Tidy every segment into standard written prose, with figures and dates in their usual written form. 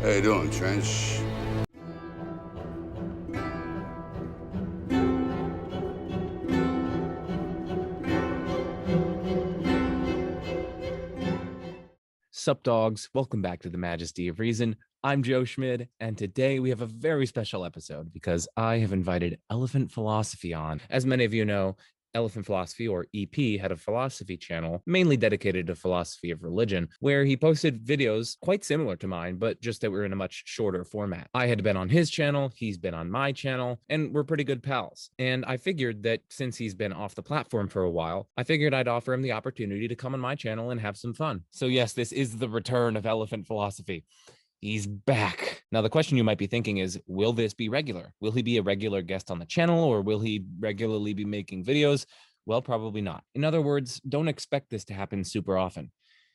How you doing, Trench? Sup dogs, welcome back to the Majesty of Reason. I'm Joe Schmid, and today we have a very special episode because I have invited Elephant Philosophy on. As many of you know, Elephant Philosophy, or EP, had a philosophy channel mainly dedicated to philosophy of religion, where he posted videos quite similar to mine, but just that were in a much shorter format. I had been on his channel, he's been on my channel, and we're pretty good pals. And I figured that since he's been off the platform for a while, I figured I'd offer him the opportunity to come on my channel and have some fun. So yes, this is the return of Elephant Philosophy. He's back. Now, the question you might be thinking is, will this be regular? Will he be a regular guest on the channel, or will he regularly be making videos? Well, probably not. In other words, don't expect this to happen super often.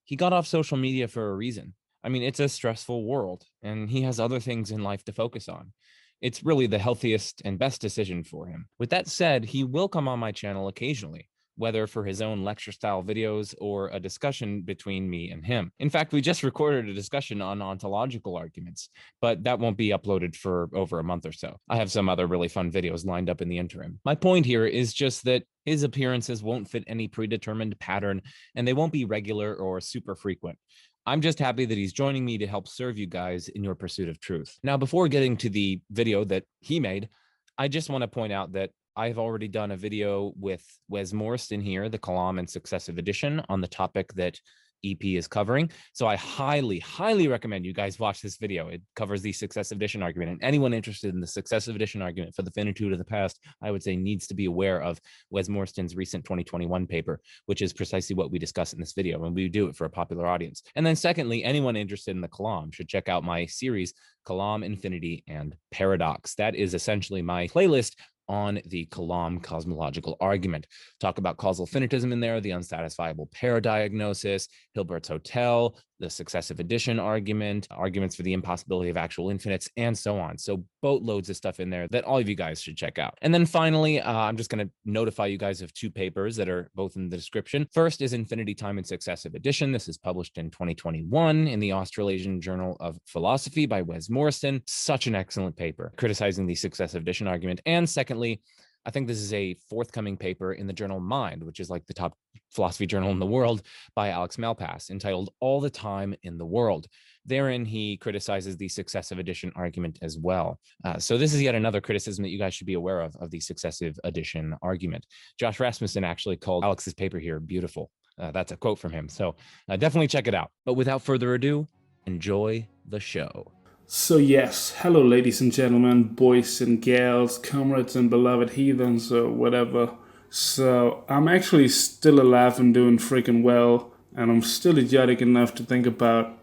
He got off social media for a reason. I mean, it's a stressful world, and he has other things in life to focus on. It's really the healthiest and best decision for him. With that said, he will come on my channel occasionally, whether for his own lecture style videos or a discussion between me and him. In fact, we just recorded a discussion on ontological arguments, but that won't be uploaded for over a month or so. I have some other really fun videos lined up in the interim. My point here is just that his appearances won't fit any predetermined pattern, and they won't be regular or super frequent. I'm just happy that he's joining me to help serve you guys in your pursuit of truth. Now, before getting to the video that he made, I just want to point out that I've already done a video with Wes Morriston here, the Kalam and Successive edition, on the topic that EP is covering. So I highly, highly recommend you guys watch this video. It covers the Successive edition argument. And anyone interested in the Successive edition argument for the finitude of the past, I would say needs to be aware of Wes Morriston's recent 2021 paper, which is precisely what we discuss in this video, and we do it for a popular audience. And then secondly, anyone interested in the Kalam should check out my series, Kalam, Infinity, and Paradox. That is essentially my playlist on the Kalam cosmological argument. Talk about causal finitism in there, the unsatisfiable paradiagnosis, Hilbert's Hotel, the successive addition argument, arguments for the impossibility of actual infinites, and so on. So boatloads of stuff in there that all of you guys should check out. And then finally, I'm just going to notify you guys of two papers that are both in the description. First is Infinity, Time, and Successive Addition. This is published in 2021 in the Australasian Journal of Philosophy by Wes Morriston. Such an excellent paper criticizing the successive addition argument. And secondly, I think this is a forthcoming paper in the journal Mind, which is like the top philosophy journal in the world, by Alex Malpass, entitled All the Time in the World. Therein, he criticizes the successive addition argument as well. So this is yet another criticism that you guys should be aware of the successive addition argument. Josh Rasmussen actually called Alex's paper here beautiful. That's a quote from him. So definitely check it out. But without further ado, enjoy the show. So yes, hello ladies and gentlemen, boys and gals, comrades and beloved heathens or whatever. So I'm actually still alive and doing freaking well, and I'm still idiotic enough to think about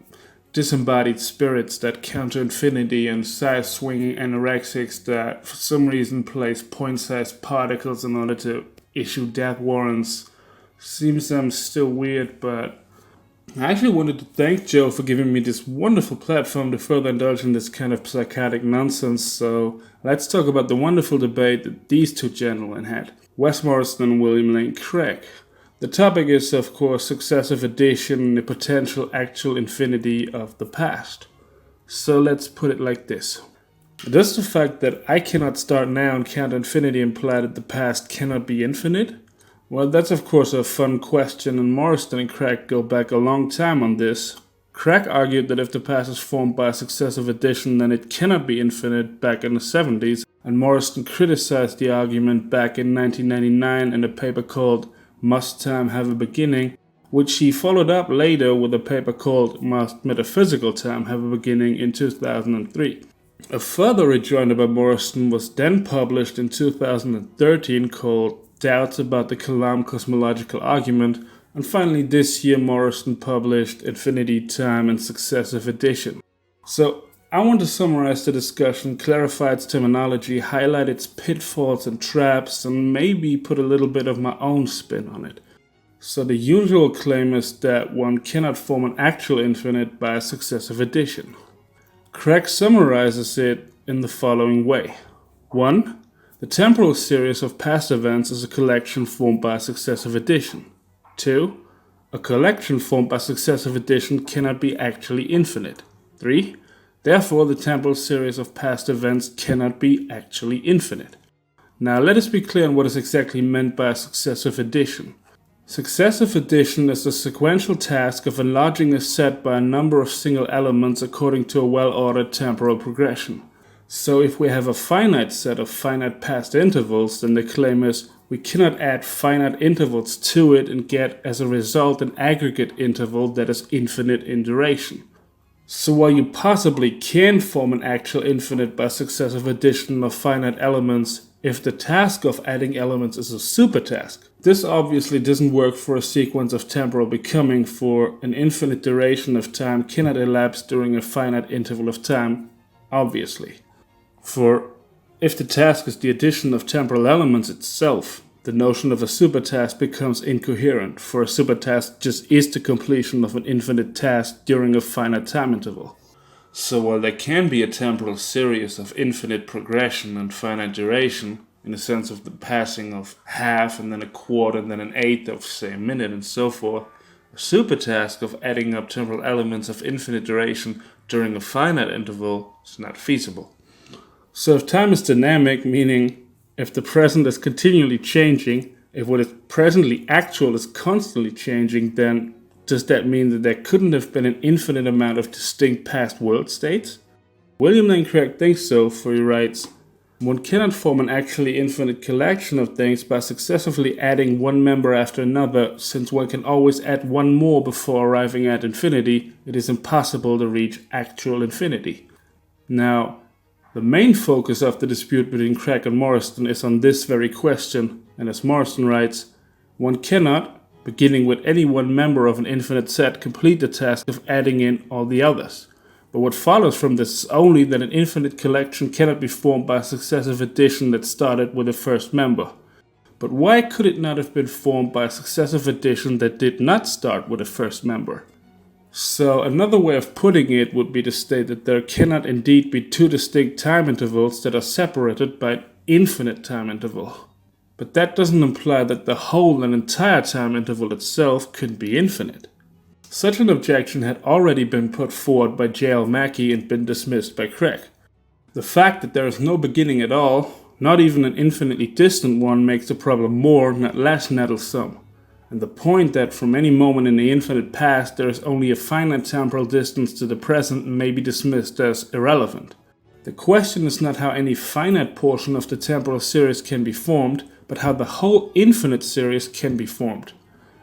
disembodied spirits that counter infinity and size-swinging anorexics that for some reason place point-sized particles in order to issue death warrants. Seems I'm still weird, but I actually wanted to thank Joe for giving me this wonderful platform to further indulge in this kind of psychotic nonsense, so let's talk about the wonderful debate that these two gentlemen had, Wes Morriston and William Lane Craig. The topic is, of course, successive addition and the potential actual infinity of the past. So let's put it like this. Does the fact that I cannot start now and count infinity imply that the past cannot be infinite? Well, that's of course a fun question, and Morriston and Craig go back a long time on this. Craig argued that if the past is formed by a successive addition, then it cannot be infinite back in the 70s, and Morriston criticized the argument back in 1999 in a paper called Must Time Have a Beginning, which he followed up later with a paper called Must Metaphysical Time Have a Beginning in 2003. A further rejoinder by Morriston was then published in 2013 called Doubts about the Kalam cosmological argument, and finally this year Morriston published Infinity, Time, and Successive Addition. So I want to summarize the discussion, clarify its terminology, highlight its pitfalls and traps, and maybe put a little bit of my own spin on it. So the usual claim is that one cannot form an actual infinite by a successive addition. Craig summarizes it in the following way. 1. The temporal series of past events is a collection formed by successive addition. 2. A collection formed by successive addition cannot be actually infinite. 3. Therefore, the temporal series of past events cannot be actually infinite. Now, let us be clear on what is exactly meant by a successive addition. Successive addition is the sequential task of enlarging a set by a number of single elements according to a well-ordered temporal progression. So if we have a finite set of finite past intervals, then the claim is we cannot add finite intervals to it and get as a result an aggregate interval that is infinite in duration. So while you possibly can form an actual infinite by successive addition of finite elements, if the task of adding elements is a supertask, this obviously doesn't work for a sequence of temporal becoming, for an infinite duration of time cannot elapse during a finite interval of time, obviously. For if the task is the addition of temporal elements itself, the notion of a supertask becomes incoherent, for a supertask just is the completion of an infinite task during a finite time interval. So while there can be a temporal series of infinite progression and finite duration, in the sense of the passing of half and then a quarter and then an eighth of, say, a minute and so forth, a supertask of adding up temporal elements of infinite duration during a finite interval is not feasible. So if time is dynamic, meaning if the present is continually changing, if what is presently actual is constantly changing, then does that mean that there couldn't have been an infinite amount of distinct past world states? William Lane Craig thinks so, for he writes, "One cannot form an actually infinite collection of things by successively adding one member after another, since one can always add one more before arriving at infinity. It is impossible to reach actual infinity." Now, the main focus of the dispute between Craig and Morrison is on this very question, and as Morrison writes, "One cannot, beginning with any one member of an infinite set, complete the task of adding in all the others. But what follows from this is only that an infinite collection cannot be formed by a successive addition that started with the first member. But why could it not have been formed by a successive addition that did not start with the first member?" So another way of putting it would be to state that there cannot indeed be two distinct time intervals that are separated by an infinite time interval. But that doesn't imply that the whole and entire time interval itself could be infinite. Such an objection had already been put forward by J.L. Mackie and been dismissed by Craig. The fact that there is no beginning at all, not even an infinitely distant one, makes the problem more, not less, nettlesome. And the point that from any moment in the infinite past there is only a finite temporal distance to the present may be dismissed as irrelevant. The question is not how any finite portion of the temporal series can be formed, but how the whole infinite series can be formed.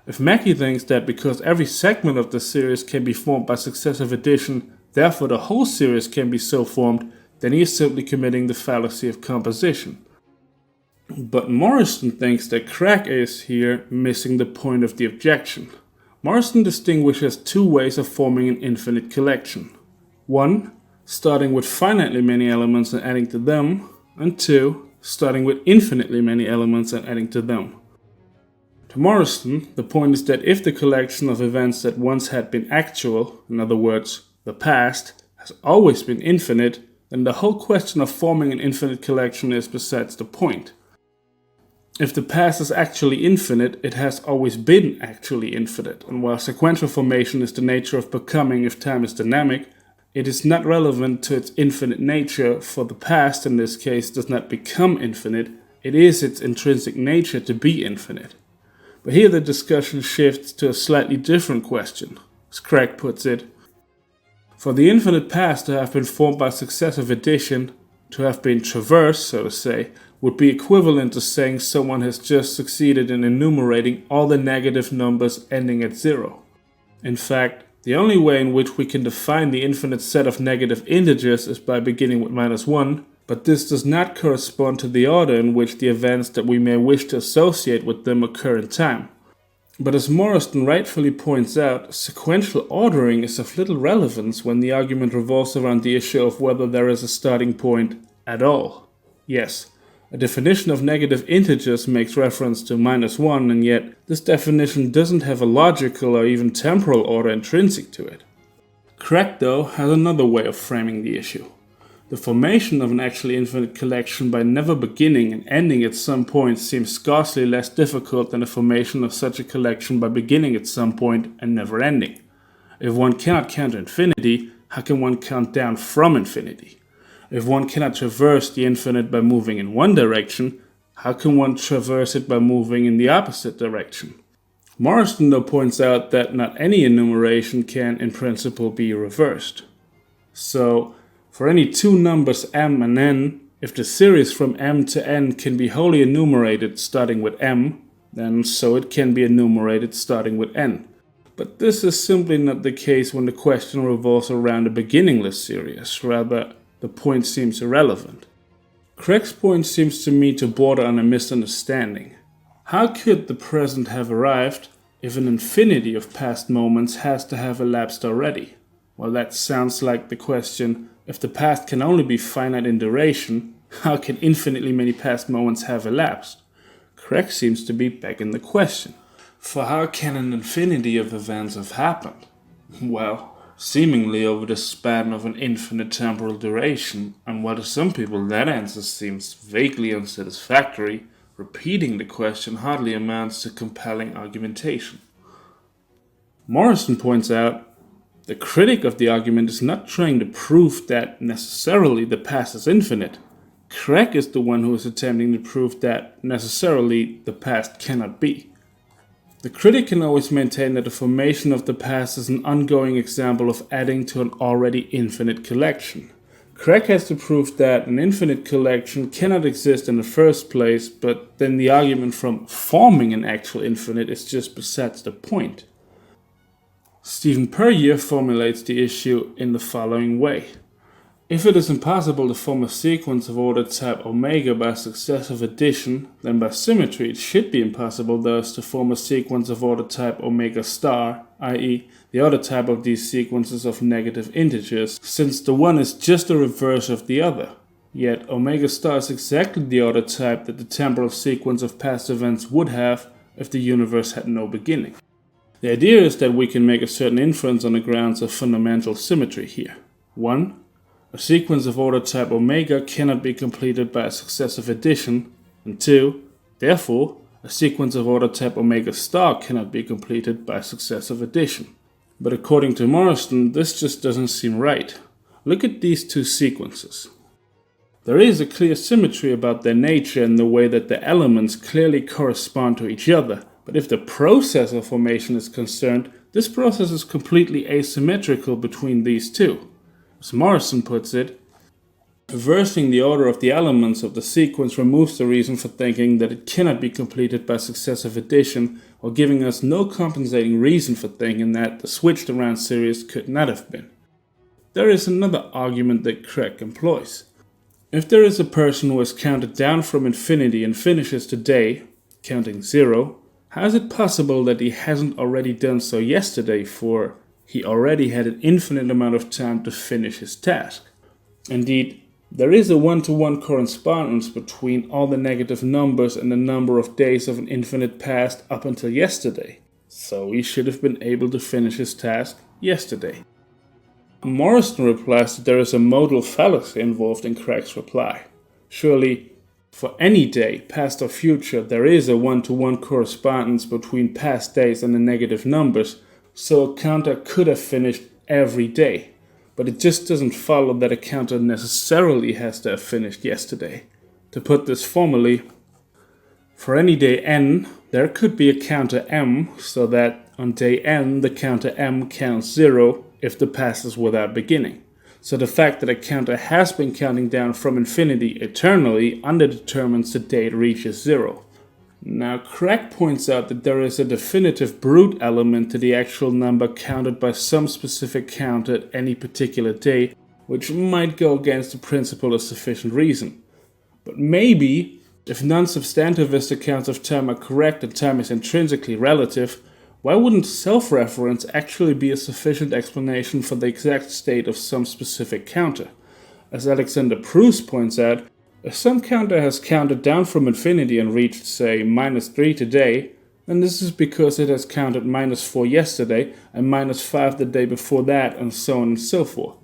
If Mackie thinks that because every segment of the series can be formed by successive addition, therefore the whole series can be so formed, then he is simply committing the fallacy of composition. But Morrison thinks that Craig is here missing the point of the objection. Morrison distinguishes two ways of forming an infinite collection. One, starting with finitely many elements and adding to them, and two, starting with infinitely many elements and adding to them. To Morrison, the point is that if the collection of events that once had been actual, in other words, the past, has always been infinite, then the whole question of forming an infinite collection is besides the point. If the past is actually infinite, it has always been actually infinite, and while sequential formation is the nature of becoming if time is dynamic, it is not relevant to its infinite nature, for the past in this case does not become infinite, it is its intrinsic nature to be infinite. But here the discussion shifts to a slightly different question. As Craig puts it, for the infinite past to have been formed by successive addition, to have been traversed, so to say, would be equivalent to saying someone has just succeeded in enumerating all the negative numbers ending at zero. In fact, the only way in which we can define the infinite set of negative integers is by beginning with -1, but this does not correspond to the order in which the events that we may wish to associate with them occur in time. But as Morrison rightfully points out, sequential ordering is of little relevance when the argument revolves around the issue of whether there is a starting point at all. Yes, a definition of negative integers makes reference to -1, and yet this definition doesn't have a logical or even temporal order intrinsic to it. Craig, though, has another way of framing the issue. The formation of an actually infinite collection by never beginning and ending at some point seems scarcely less difficult than the formation of such a collection by beginning at some point and never ending. If one cannot count to infinity, how can one count down from infinity? If one cannot traverse the infinite by moving in one direction, how can one traverse it by moving in the opposite direction? Marston, though, points out that not any enumeration can, in principle, be reversed. So, for any two numbers m and n, if the series from m to n can be wholly enumerated starting with m, then so it can be enumerated starting with n. But this is simply not the case when the question revolves around a beginningless series. Rather, the point seems irrelevant. Craig's point seems to me to border on a misunderstanding. How could the present have arrived if an infinity of past moments has to have elapsed already? Well, that sounds like the question, if the past can only be finite in duration, how can infinitely many past moments have elapsed? Craig seems to be begging the question. For how can an infinity of events have happened? Well, seemingly over the span of an infinite temporal duration, and while to some people that answer seems vaguely unsatisfactory, repeating the question hardly amounts to compelling argumentation. Morrison points out, the critic of the argument is not trying to prove that necessarily the past is infinite. Craig is the one who is attempting to prove that necessarily the past cannot be. The critic can always maintain that the formation of the past is an ongoing example of adding to an already infinite collection. Craig has to prove that an infinite collection cannot exist in the first place, but then the argument from forming an actual infinite is just besides the point. Stephen Puryear formulates the issue in the following way. If it is impossible to form a sequence of order type omega by successive addition, then by symmetry it should be impossible thus to form a sequence of order type omega star, i.e. the order type of these sequences of negative integers, since the one is just the reverse of the other. Yet omega star is exactly the order type that the temporal sequence of past events would have if the universe had no beginning. The idea is that we can make a certain inference on the grounds of fundamental symmetry here. 1. A sequence of order type omega cannot be completed by a successive addition, and 2. Therefore, a sequence of order type omega star cannot be completed by successive addition. But according to Morrison, this just doesn't seem right. Look at these two sequences. There is a clear symmetry about their nature in the way that the elements clearly correspond to each other, but if the process of formation is concerned, this process is completely asymmetrical between these two. As Morrison puts it, reversing the order of the elements of the sequence removes the reason for thinking that it cannot be completed by successive addition, or giving us no compensating reason for thinking that the switched around series could not have been. There is another argument that Craig employs. If there is a person who has counted down from infinity and finishes today, counting 0, how is it possible that he hasn't already done so yesterday, for he already had an infinite amount of time to finish his task? Indeed, there is a one-to-one correspondence between all the negative numbers and the number of days of an infinite past up until yesterday, so he should have been able to finish his task yesterday. Morrison replies that there is a modal fallacy involved in Craig's reply. Surely, for any day, past or future, there is a one-to-one correspondence between past days and the negative numbers, so a counter could have finished every day. But it just doesn't follow that a counter necessarily has to have finished yesterday. To put this formally, for any day n, there could be a counter m, so that on day n the counter m counts 0 if the past is without beginning. So the fact that a counter has been counting down from infinity eternally underdetermines the day it reaches 0. Now, Craig points out that there is a definitive brute element to the actual number counted by some specific counter at any particular day, which might go against the principle of sufficient reason. But maybe, if non-substantivist accounts of time are correct and time is intrinsically relative, why wouldn't self-reference actually be a sufficient explanation for the exact state of some specific counter? As Alexander Proust points out, if some counter has counted down from infinity and reached, say, -3 today, then this is because it has counted -4 yesterday and -5 the day before that, and so on and so forth.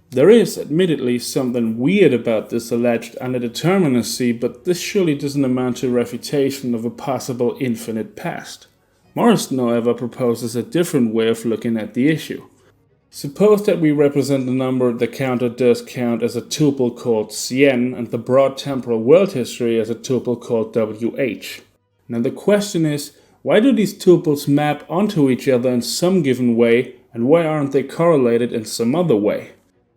There is, admittedly, something weird about this alleged underdeterminacy, but this surely doesn't amount to refutation of a possible infinite past. Morrison, however, proposes a different way of looking at the issue. Suppose that we represent the number the counter does count as a tuple called Cn and the broad temporal world history as a tuple called Wh. Now the question is, why do these tuples map onto each other in some given way, and why aren't they correlated in some other way?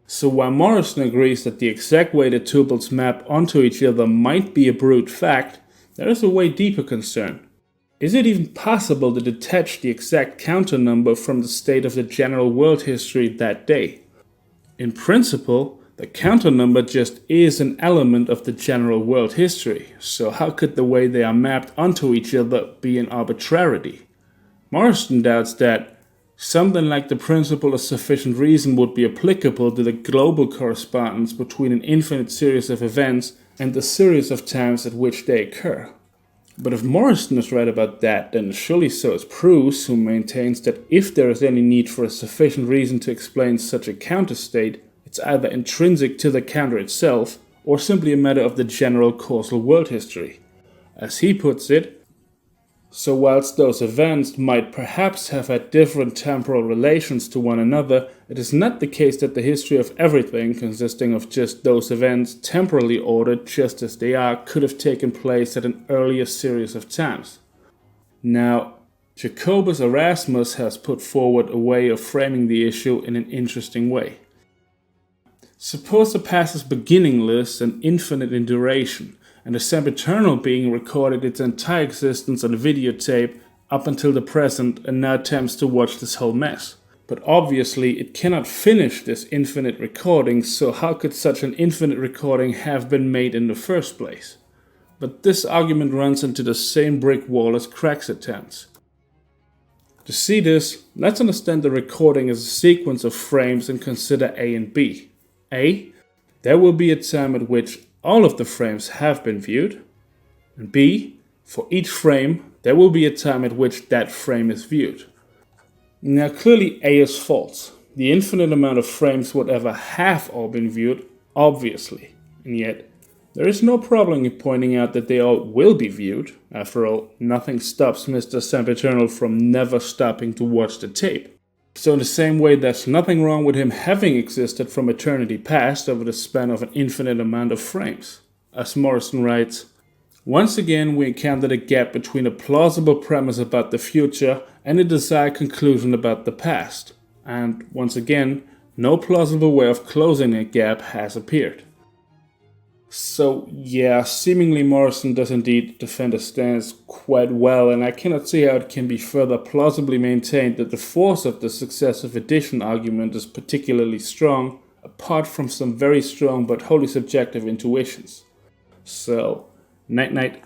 So while Morrison agrees that the exact way the tuples map onto each other might be a brute fact, there is a way deeper concern. Is it even possible to detach the exact counter number from the state of the general world history that day? In principle, the counter number just is an element of the general world history, so how could the way they are mapped onto each other be an arbitrarity? Morrison doubts that something like the principle of sufficient reason would be applicable to the global correspondence between an infinite series of events and the series of times at which they occur. But if Morrison is right about that, then surely so is Proust, who maintains that if there is any need for a sufficient reason to explain such a counter state, it's either intrinsic to the counter itself, or simply a matter of the general causal world history. As he puts it, so whilst those events might perhaps have had different temporal relations to one another, it is not the case that the history of everything, consisting of just those events temporally ordered just as they are, could have taken place at an earlier series of times. Now, Jacobus Erasmus has put forward a way of framing the issue in an interesting way. Suppose the past is beginningless and infinite in duration, and the sempiternal being recorded its entire existence on a videotape up until the present and now attempts to watch this whole mess. But obviously it cannot finish this infinite recording, so how could such an infinite recording have been made in the first place? But this argument runs into the same brick wall as Craig's attempts. To see this, let's understand the recording as a sequence of frames and consider A and B. A, there will be a time at which all of the frames have been viewed, and B, for each frame, there will be a time at which that frame is viewed. Now clearly A is false. The infinite amount of frames would ever have all been viewed, obviously, and yet there is no problem in pointing out that they all will be viewed. After all, nothing stops Mr. Sempiternal from never stopping to watch the tape. So in the same way, there's nothing wrong with him having existed from eternity past over the span of an infinite amount of frames. As Morrison writes, once again we encountered a gap between a plausible premise about the future and a desired conclusion about the past. And once again, no plausible way of closing that gap has appeared. So yeah, seemingly Morrison does indeed defend his stance quite well, and I cannot see how it can be further plausibly maintained that the force of the successive addition argument is particularly strong, apart from some very strong but wholly subjective intuitions. So, night-night.